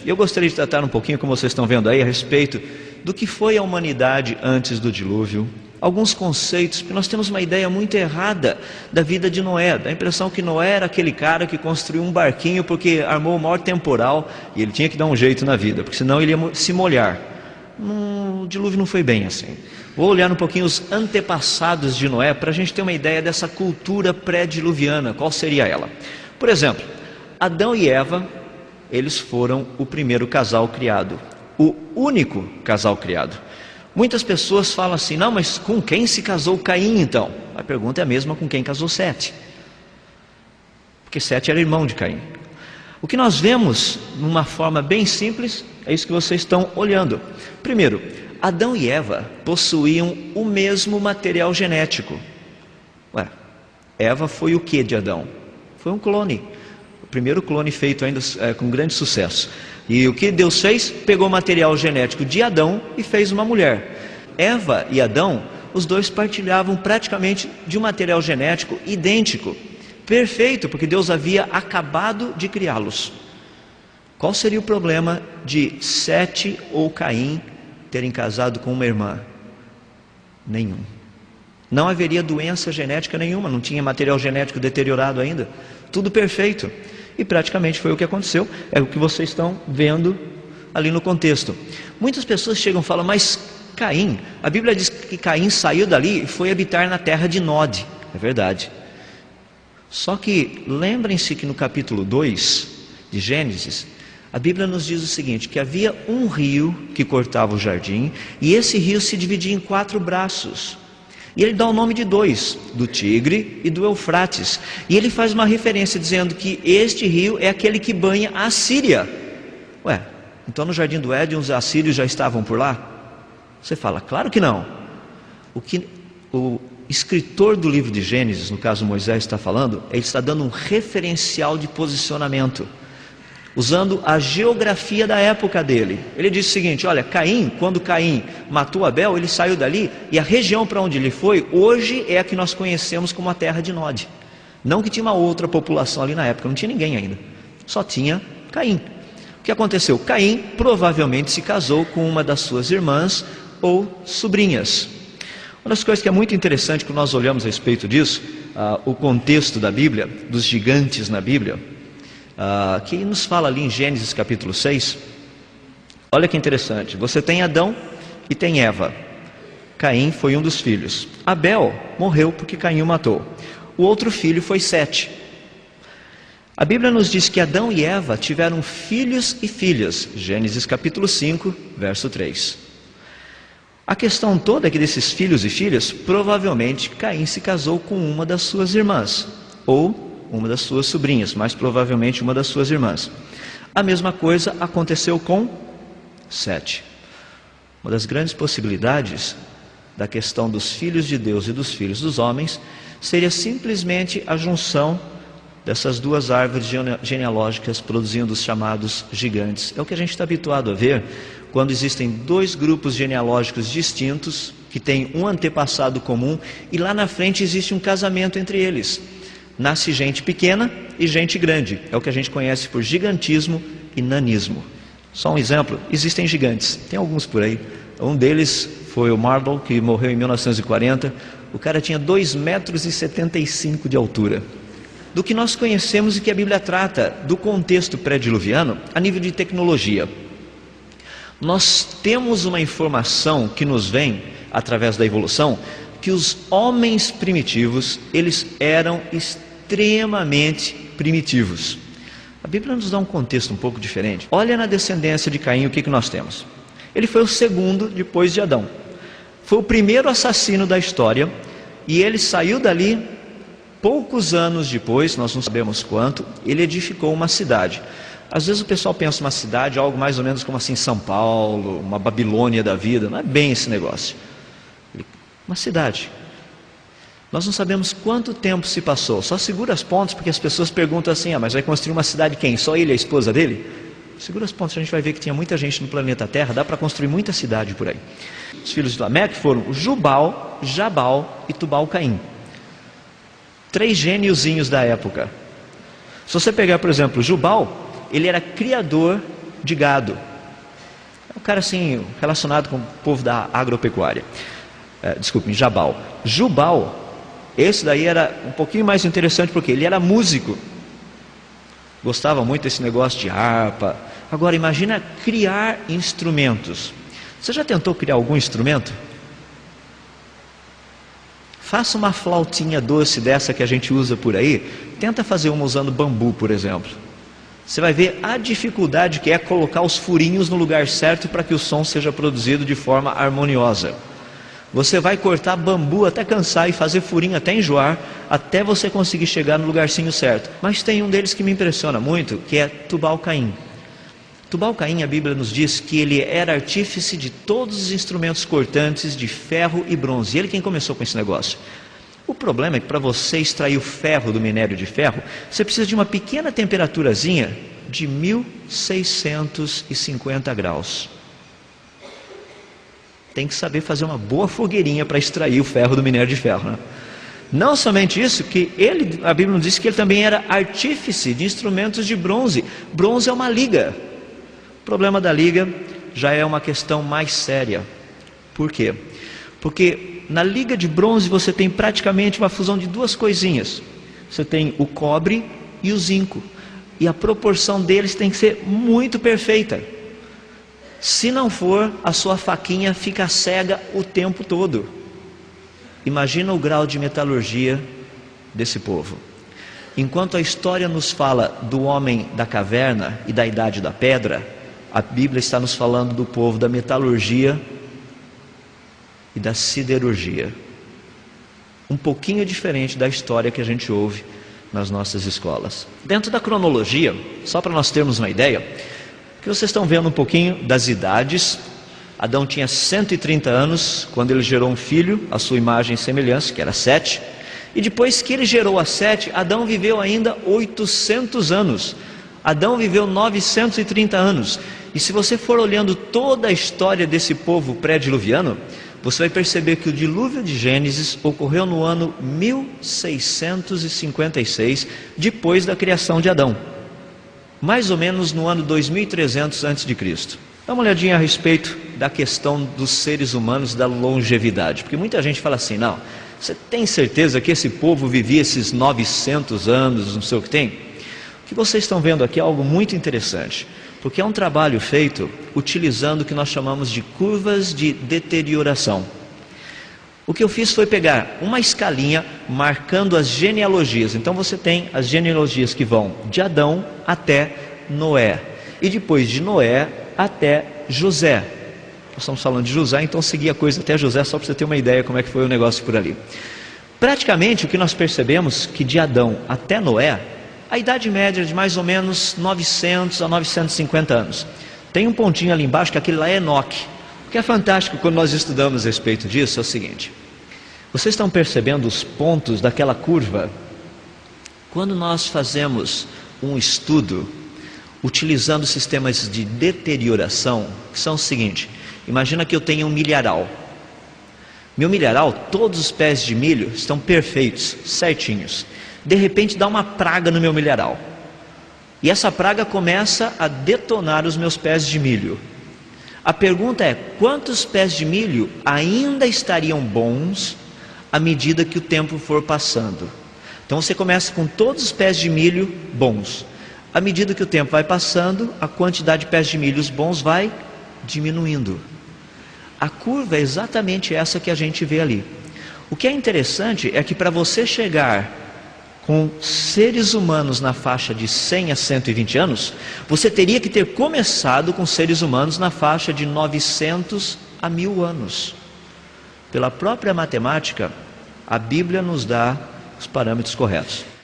Eu gostaria de tratar um pouquinho, como vocês estão vendo aí, a respeito do que foi a humanidade antes do dilúvio. Alguns conceitos, porque nós temos uma ideia muito errada da vida de Noé. Dá a impressão que Noé era aquele cara que construiu um barquinho porque armou o maior temporal e ele tinha que dar um jeito na vida, porque senão ele ia se molhar. O dilúvio não foi bem assim. Vou olhar um pouquinho os antepassados de Noé para a gente ter uma ideia dessa cultura pré-diluviana. Qual seria ela? Por exemplo, Adão e Eva, eles foram o primeiro casal criado, o único casal criado. Muitas pessoas falam assim: não, mas com quem se casou Caim então? A pergunta é a mesma com quem casou Sete, porque Sete era irmão de Caim. O que nós vemos, numa forma bem simples, é isso que vocês estão olhando. Primeiro, Adão e Eva possuíam o mesmo material genético. Eva foi o que de Adão? Foi um clone. O primeiro clone feito ainda com grande sucesso. E o que Deus fez? Pegou o material genético de Adão e fez uma mulher. Eva e Adão, os dois partilhavam praticamente de um material genético idêntico. Perfeito, porque Deus havia acabado de criá-los. Qual seria o problema de Sete ou Caim terem casado com uma irmã? Nenhum. Não haveria doença genética nenhuma, não tinha material genético deteriorado ainda. Tudo perfeito. E praticamente foi o que aconteceu, é o que vocês estão vendo ali no contexto. Muitas pessoas chegam e falam: mas Caim, a Bíblia diz que Caim saiu dali e foi habitar na terra de Nod. É verdade. Só que lembrem-se que no capítulo 2 de Gênesis, a Bíblia nos diz o seguinte, que havia um rio que cortava o jardim, e esse rio se dividia em 4 braços. E ele dá o nome de 2, do Tigre e do Eufrates. E ele faz uma referência dizendo que este rio é aquele que banha a Síria. Então no jardim do Éden os assírios já estavam por lá? Você fala: claro que não. O que o escritor do livro de Gênesis, no caso Moisés, está falando, ele está dando um referencial de posicionamento, usando a geografia da época dele. Ele diz o seguinte: olha, Caim, quando Caim matou Abel, ele saiu dali, e a região para onde ele foi, hoje é a que nós conhecemos como a terra de Nod. Não que tinha uma outra população ali na época, não tinha ninguém ainda, só tinha Caim. O que aconteceu? Caim provavelmente se casou com uma das suas irmãs ou sobrinhas. Uma das coisas que é muito interessante quando nós olhamos a respeito disso, o contexto da Bíblia, dos gigantes na Bíblia, que nos fala ali em Gênesis capítulo 6. Olha que interessante, você tem Adão e tem Eva. Caim foi um dos filhos. Abel morreu porque Caim o matou. O outro filho foi Sete. A Bíblia nos diz que Adão e Eva tiveram filhos e filhas. Gênesis capítulo 5, verso 3. A questão toda é que desses filhos e filhas, provavelmente Caim se casou com uma das suas irmãs, ou uma das suas sobrinhas, mais provavelmente uma das suas irmãs. A mesma coisa aconteceu com Sete. Uma das grandes possibilidades da questão dos filhos de Deus e dos filhos dos homens seria simplesmente a junção dessas 2 árvores genealógicas, produzindo os chamados gigantes. É o que a gente está habituado a ver quando existem 2 grupos genealógicos distintos, que têm um antepassado comum, e lá na frente existe um casamento entre eles. Nasce gente pequena e gente grande. É o que a gente conhece por gigantismo e nanismo. Só um exemplo: existem gigantes, tem alguns por aí. Um deles foi o Marble, que morreu em 1940. O cara tinha 2,75 metros de altura. Do que nós conhecemos e que a Bíblia trata do contexto pré-diluviano a nível de tecnologia, nós temos uma informação que nos vem através da evolução, que os homens primitivos, eles eram extremamente primitivos. A Bíblia nos dá um contexto um pouco diferente. Olha na descendência de Caim, o que nós temos? Ele foi o segundo depois de Adão. Foi o primeiro assassino da história, e ele saiu dali. Poucos anos depois, nós não sabemos quanto, ele edificou uma cidade. Às vezes o pessoal pensa uma cidade, algo mais ou menos como assim São Paulo, uma Babilônia da vida. Não é bem esse negócio. Uma cidade. Nós não sabemos quanto tempo se passou. Só segura as pontas, porque as pessoas perguntam assim: mas vai construir uma cidade quem? Só ele e a esposa dele? Segura as pontas, a gente vai ver que tinha muita gente no planeta Terra. Dá para construir muita cidade por aí. Os filhos de Lameque foram Jubal, Jabal e Tubal-Caim. 3 gêniozinhos da época. Se você pegar, por exemplo, Jubal, ele era criador de gado. É um cara assim, relacionado com o povo da agropecuária. Desculpe, Jabal. Jubal, esse daí era um pouquinho mais interessante porque ele era músico. Gostava muito desse negócio de harpa. Agora imagina criar instrumentos. Você já tentou criar algum instrumento? Faça uma flautinha doce dessa que a gente usa por aí. Tenta fazer uma usando bambu, por exemplo. Você vai ver a dificuldade que é colocar os furinhos no lugar certo para que o som seja produzido de forma harmoniosa. Você vai cortar bambu até cansar e fazer furinho até enjoar, até você conseguir chegar no lugarzinho certo. Mas tem um deles que me impressiona muito, que é Tubal-Caim. Tubal-Caim, a Bíblia nos diz que ele era artífice de todos os instrumentos cortantes de ferro e bronze. Ele quem começou com esse negócio. O problema é que para você extrair o ferro do minério de ferro, você precisa de uma pequena temperaturazinha de 1650 graus. Tem que saber fazer uma boa fogueirinha para extrair o ferro do minério de ferro, né? Não somente isso, que a Bíblia nos diz que ele também era artífice de instrumentos de bronze. Bronze é uma liga. O problema da liga já é uma questão mais séria. Por quê? Porque na liga de bronze você tem praticamente uma fusão de duas coisinhas. Você tem o cobre e o zinco. E a proporção deles tem que ser muito perfeita. Se não for, a sua faquinha fica cega o tempo todo. Imagina o grau de metalurgia desse povo. Enquanto a história nos fala do homem da caverna e da idade da pedra, a Bíblia está nos falando do povo da metalurgia e da siderurgia. Um pouquinho diferente da história que a gente ouve nas nossas escolas. Dentro da cronologia, só para nós termos uma ideia, que vocês estão vendo um pouquinho das idades. Adão tinha 130 anos quando ele gerou um filho, a sua imagem e semelhança, que era Sete. E depois que ele gerou a Sete, Adão viveu ainda 800 anos. Adão viveu 930 anos. E se você for olhando toda a história desse povo pré-diluviano, você vai perceber que o dilúvio de Gênesis ocorreu no ano 1656, depois da criação de Adão. Mais ou menos no ano 2300 a.C. Dá uma olhadinha a respeito da questão dos seres humanos, da longevidade. Porque muita gente fala assim, não, você tem certeza que esse povo vivia esses 900 anos, não sei o que tem? O que vocês estão vendo aqui é algo muito interessante. Porque é um trabalho feito utilizando o que nós chamamos de curvas de deterioração. O que eu fiz foi pegar uma escalinha marcando as genealogias. Então você tem as genealogias que vão de Adão até Noé. E depois de Noé até José. Nós estamos falando de José, então segui a coisa até José, só para você ter uma ideia como é que foi o negócio por ali. Praticamente o que nós percebemos que de Adão até Noé, a idade média é de mais ou menos 900 a 950 anos. Tem um pontinho ali embaixo que aquele lá é Enoque. O que é fantástico quando nós estudamos a respeito disso é o seguinte. Vocês estão percebendo os pontos daquela curva? Quando nós fazemos um estudo utilizando sistemas de deterioração, que são o seguinte. Imagina que eu tenho um milharal. Meu milharal, todos os pés de milho estão perfeitos, certinhos. De repente dá uma praga no meu milharal. E essa praga começa a detonar os meus pés de milho. A pergunta é, quantos pés de milho ainda estariam bons à medida que o tempo for passando? Então você começa com todos os pés de milho bons. À medida que o tempo vai passando, a quantidade de pés de milho bons vai diminuindo. A curva é exatamente essa que a gente vê ali. O que é interessante é que para você chegar com seres humanos na faixa de 100 a 120 anos, você teria que ter começado com seres humanos na faixa de 900 a 1000 anos. Pela própria matemática, a Bíblia nos dá os parâmetros corretos.